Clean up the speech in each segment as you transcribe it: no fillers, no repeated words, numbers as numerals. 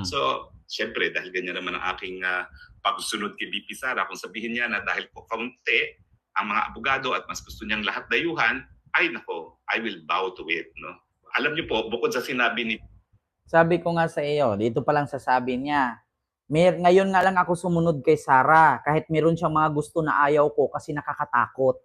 So, syempre, dahil ganyan naman ang aking pagsunod kay BP Sara, kung sabihin niya na dahil po kaunti ang mga abogado at mas gusto niyang lahat dayuhan, ay nako, I will bow to it. No? Alam niyo po, bukod sa sinabi ni... Sabi ko nga sa iyo, dito pa lang sasabi niya, ngayon nga lang ako sumunod kay Sara, kahit meron siyang mga gusto na ayaw ko kasi nakakatakot.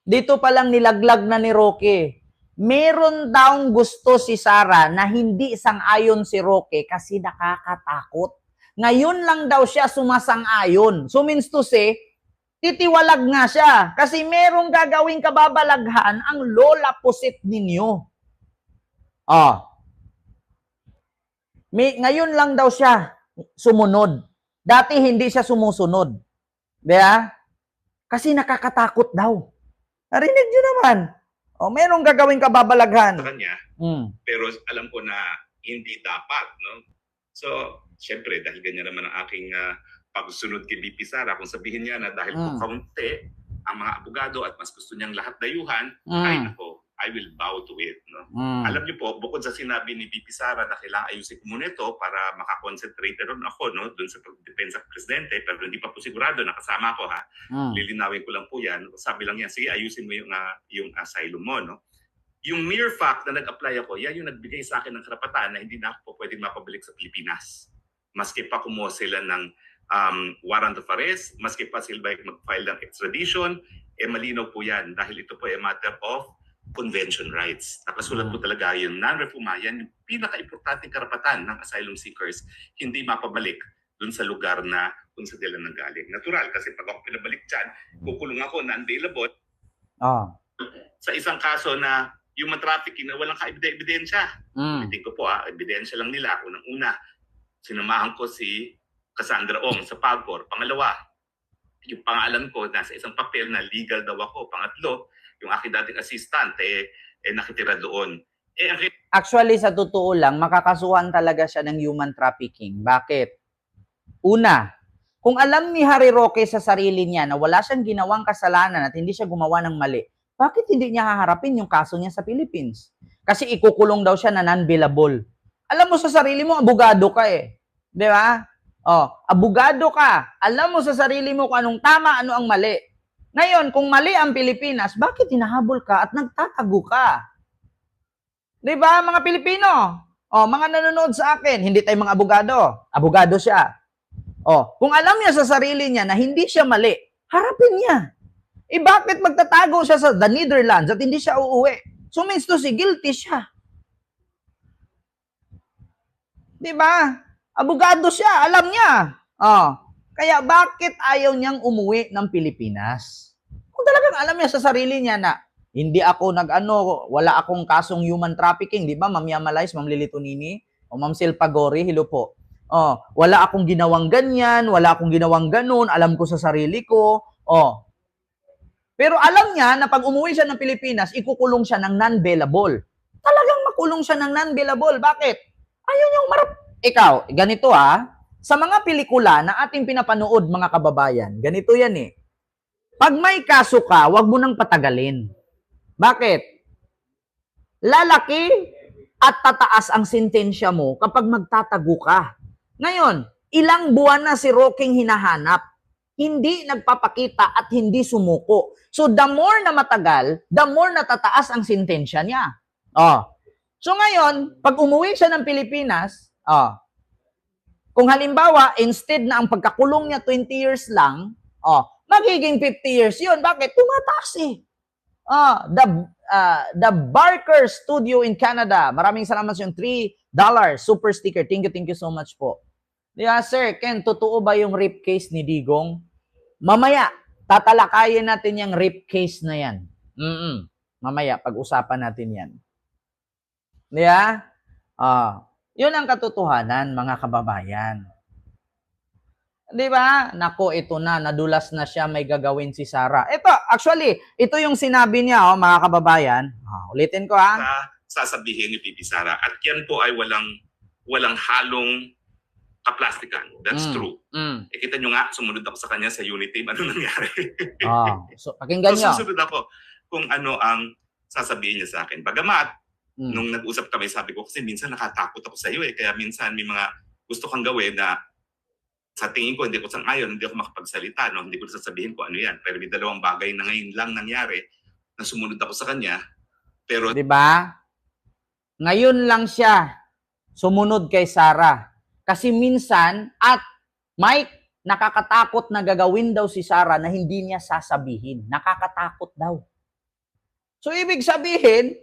Dito pa lang nilaglag na ni Roque. Meron daong gusto si Sara na hindi sang-ayon si Roque kasi nakakatakot. Ngayon lang daw siya sumasang-ayon. So means to say, titiwalag nga siya kasi merong gagawing kababalaghan ang lola pusit ninyo. Ngayon lang daw siya sumunod. Dati hindi siya sumusunod. Diba? Kasi nakakatakot daw. Narinig nyo naman. Merong gagawing kababalaghan. Sa kanya, pero alam ko na hindi dapat. No? So, syempre, dahil ganyan naman ang aking pagsunod kay BP Sara, kung sabihin niya na dahil po kaunti ang mga abogado at mas gusto niyang lahat dayuhan, ay nako, I will bow to it. No? Alam niyo po, bukod sa sinabi ni BP Sara na kailangan ayusin ko muna ito para makakonsentrate ron ako dun sa pagdepensa ng presidente, pero hindi pa po sigurado, nakasama ko ha. Lilinawin ko lang po yan. Sabi lang yan, sige, ayusin mo yung asylum mo. No? Yung mere fact na nag-apply ako, yan yung nagbigay sa akin ng karapatan na hindi na ako po pwedeng mapabalik sa Pilipinas. Maski pa kumuha sila ng warrant of arrest, maski pa sila mag-file ng extradition, malinaw po yan dahil ito po ay matter of convention rights. Nakasulat po talaga yung non-refuma, yan yung pinaka-importanting karapatan ng asylum seekers, hindi mapabalik dun sa lugar na kung sa nila nanggaling. Natural, kasi pag ako pinabalik dyan, kukulong ako na unbailable sa isang kaso na human trafficking na walang ka-ebidensya. Hindi ko po ebidensya lang nila. Unang-una, sinamahan ko si Cassandra Ong sa PAGCOR. Pangalawa, yung pangalan ko nasa isang papel na legal daw ako. Pangatlo, yung aking dating assistant nakitira doon. Actually, sa totoo lang, makakasuhan talaga siya ng human trafficking. Bakit? Una, kung alam ni Harry Roque sa sarili niya na wala siyang ginawang kasalanan at hindi siya gumawa ng mali, bakit hindi niya haharapin yung kaso niya sa Philippines? Kasi ikukulong daw siya na non-bailable. Alam mo sa sarili mo, abogado ka eh. Di ba? Abogado ka. Alam mo sa sarili mo kung anong tama, ano ang mali. Ngayon, kung mali ang Pilipinas, bakit hinahabol ka at nagtatago ka? Di ba, mga Pilipino? Mga nanonood sa akin, hindi tayo mga abogado. Abogado siya. Kung alam niya sa sarili niya na hindi siya mali, harapin niya. Bakit magtatago siya sa the Netherlands at hindi siya uuwi? So means to say, guilty siya. Di ba? Abogado siya, alam niya. Kaya bakit ayaw niyang umuwi ng Pilipinas? Kung talagang alam niya sa sarili niya na hindi ako wala akong kasong human trafficking, di ba? Ma'am Yamalais, Ma'am Lilito Nini, o Ma'am Silpagori, hello po. Wala akong ginawang ganyan, wala akong ginawang ganun, alam ko sa sarili ko. Pero alam niya na pag umuwi siya ng Pilipinas, ikukulong siya ng non-bailable. Talagang makulong siya ng non-bailable. Bakit? Ayaw niyang Ikaw, ganito sa mga pelikula na ating pinapanood mga kababayan, ganito yan eh. Pag may kaso ka, wag mo nang patagalin. Bakit? Lalaki at tataas ang sentensya mo kapag magtatago ka. Ngayon, ilang buwan na si Roque hinahanap. Hindi nagpapakita at hindi sumuko. So the more na matagal, the more na tataas ang sentensya niya. So ngayon, pag umuwi siya ng Pilipinas, kung halimbawa, instead na ang pagkakulong niya 20 years lang, magiging 50 years yun. Bakit? Tumataas eh. The Barker Studio in Canada. Maraming salamat sa yung $3 super sticker. Thank you so much po. Yeah, sir, Ken, totoo ba yung rape case ni Digong? Mamaya, tatalakayin natin yung rape case na yan. Mamaya, pag-usapan natin yan. Yeah? Yun ang katotohanan, mga kababayan. Di ba? Nako, ito na, nadulas na siya, may gagawin si Sara. Ito, actually, ito yung sinabi niya, mga kababayan. Ulitin ko, Sasabihin ni Bibi Sara. At yan po ay walang halong kaplastikan. That's true. Kita nyo nga, sumunod ako sa kanya sa Unity. Ano nangyari? So, pakinggan nyo. Susunod ako kung ano ang sasabihin niya sa akin. Bagamat, nung nag-usap kami, sabi ko kasi minsan nakatakot ako sa iyo kaya minsan may mga gusto kang gawin na sa tingin ko hindi ko sang-ayon, hindi ako makapagsalita, no? Hindi ko sasabihin kung ano yan. Pero may dalawang bagay na ngayon lang nangyari na sumunod ako sa kanya. Pero 'di ba? Ngayon lang siya sumunod kay Sarah. Kasi minsan at Mike, nakakatakot na gagawin daw si Sarah na hindi niya sasabihin. Nakakatakot daw. So ibig sabihin,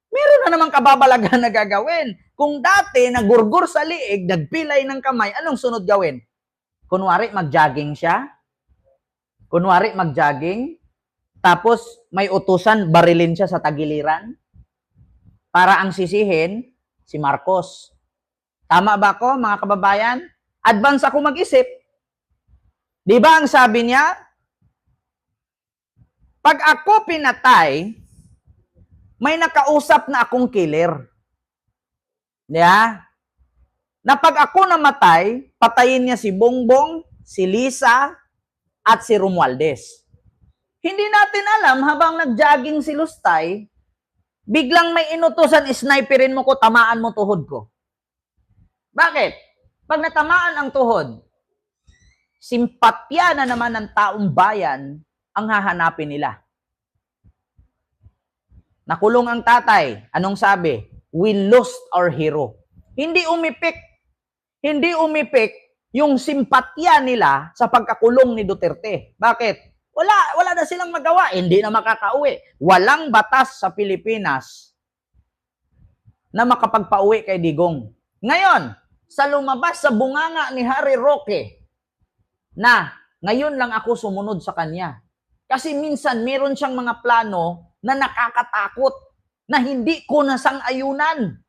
meron na namang kababalaghan na gagawin. Kung dati nagurgur sa liig, nagpilay ng kamay, anong sunod gawin? Kunwari mag-jogging siya. Kunwari mag-jogging. Tapos may utusan, barilin siya sa tagiliran. Para ang sisihin, si Marcos. Tama ba ako, mga kababayan? Advance ako mag-isip. Di ba ang sabi niya? Pag ako pinatay, may nakausap na akong killer. Yeah? Na pag ako namatay, patayin niya si Bongbong, si Lisa, at si Romualdez. Hindi natin alam, habang nag-jogging si Lustay, biglang may inutusan, sniperin mo ko, tamaan mo tuhod ko. Bakit? Pag natamaan ang tuhod, simpatya na naman ng taong bayan ang hahanapin nila. Nakulong ang tatay. Anong sabi? We lost our hero. Hindi umipik yung simpatya nila sa pagkakulong ni Duterte. Bakit? Wala na silang magawa. Hindi na makakauwi. Walang batas sa Pilipinas na makapagpauwi kay Digong. Ngayon, sa lumabas sa bunganga ni Harry Roque, na ngayon lang ako sumunod sa kanya. Kasi minsan meron siyang mga plano na nakakatakot, na hindi ko nasang-ayunan.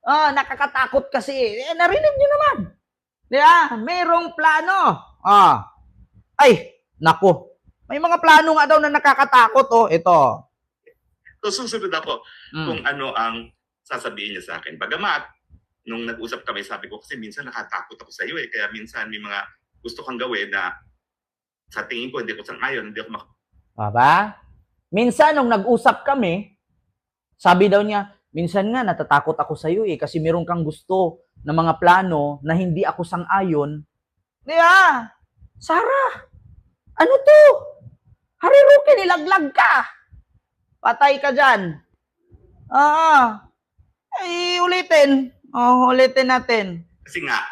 Nakakatakot kasi. Narinig niyo naman. Diba? Merong plano. Ay, nako. May mga plano nga daw na nakakatakot. Ito. so susunod ako kung ano ang sasabihin niya sa akin. Bagamat, nung nag-usap kami, sabi ko kasi minsan nakatakot ako sa iyo kaya minsan may mga gusto kang gawin na sa tingin ko hindi ko sang-ayon, hindi ako Baba? Minsan, nung nag-usap kami, sabi daw niya, minsan nga natatakot ako sa iyo kasi meron kang gusto na mga plano na hindi ako sang-ayon. Diba? Sarah, ano to? Harry Roque, nilaglag ka. Patay ka dyan. Ulitin. Ulitin natin. Kasi nga,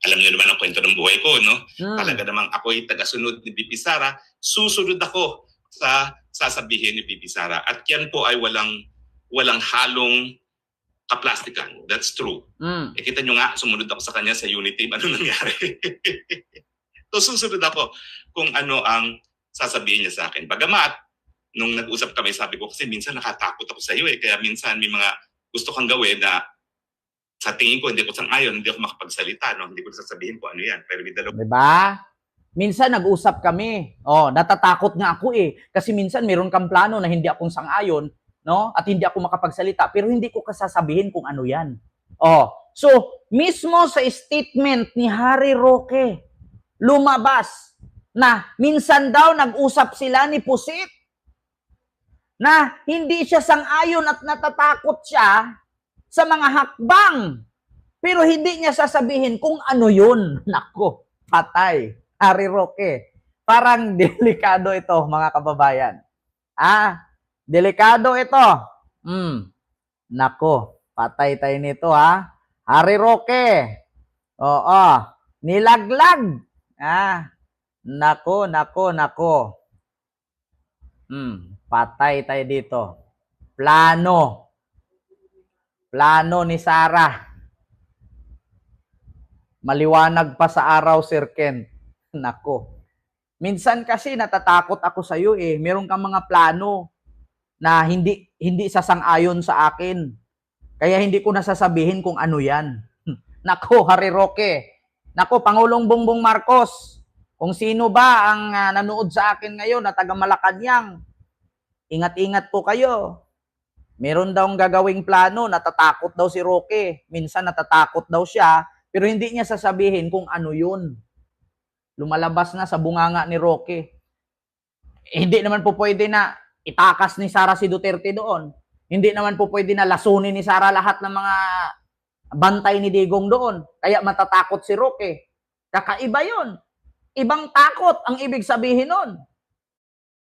alam niyo naman ang kwento ng buhay ko, no? Talaga namang ako'y tagasunod ni BP Sara, susunod ako sa sasabihin ni BP Sara. At yan po ay walang halong kaplastikan. That's true. Kita nyo nga, sumunod ako sa kanya sa unity. Ano nangyari? So susunod ako kung ano ang sasabihin niya sa akin. Bagamat, nung nag-usap kami, sabi ko kasi minsan nakatakot ako sa iyo kaya minsan may mga gusto kang gawin na sa tingin ko hindi ko sang-ayon, hindi ako makapagsalita, no? Hindi ko sasabihin kung ano yan. Pero may dalawa. Diba? Minsan nag-usap kami. Natatakot nga ako kasi minsan meron kang plano na hindi akong sang-ayon, no? At hindi ako makapagsalita, pero hindi ko kasasabihin kung ano yan. So, mismo sa statement ni Harry Roque, lumabas na minsan daw nag-usap sila ni Pusit na hindi siya sang-ayon at natatakot siya sa mga hakbang. Pero hindi niya sasabihin kung ano yun. Nako, patay. Harry Roque. Parang delikado ito, mga kababayan. Delikado ito. Nako, patay tayo nito Harry Roque. Nilaglag. Nako. Patay tayo dito. Plano ni Sarah. Maliwanag pa sa araw, Sir Ken. Nako. Minsan kasi natatakot ako sa iyo Meron kang mga plano na hindi sasang-ayon sa akin. Kaya hindi ko nasasabihin kung ano yan. Nako, Harry Roque. Nako, Pangulong Bongbong Marcos. Kung sino ba ang nanood sa akin ngayon na taga Malacanang, ingat-ingat po kayo. Meron daw gagawing plano, natatakot daw si Roque. Minsan natatakot daw siya, pero hindi niya sasabihin kung ano yun. Lumalabas na sa bunganga ni Roque. Hindi naman po pwede na itakas ni Sara si Duterte doon. Hindi naman po pwede na lasunin ni Sara lahat ng mga bantay ni Digong doon. Kaya matatakot si Roque. Kakaiba yun. Ibang takot ang ibig sabihin nun.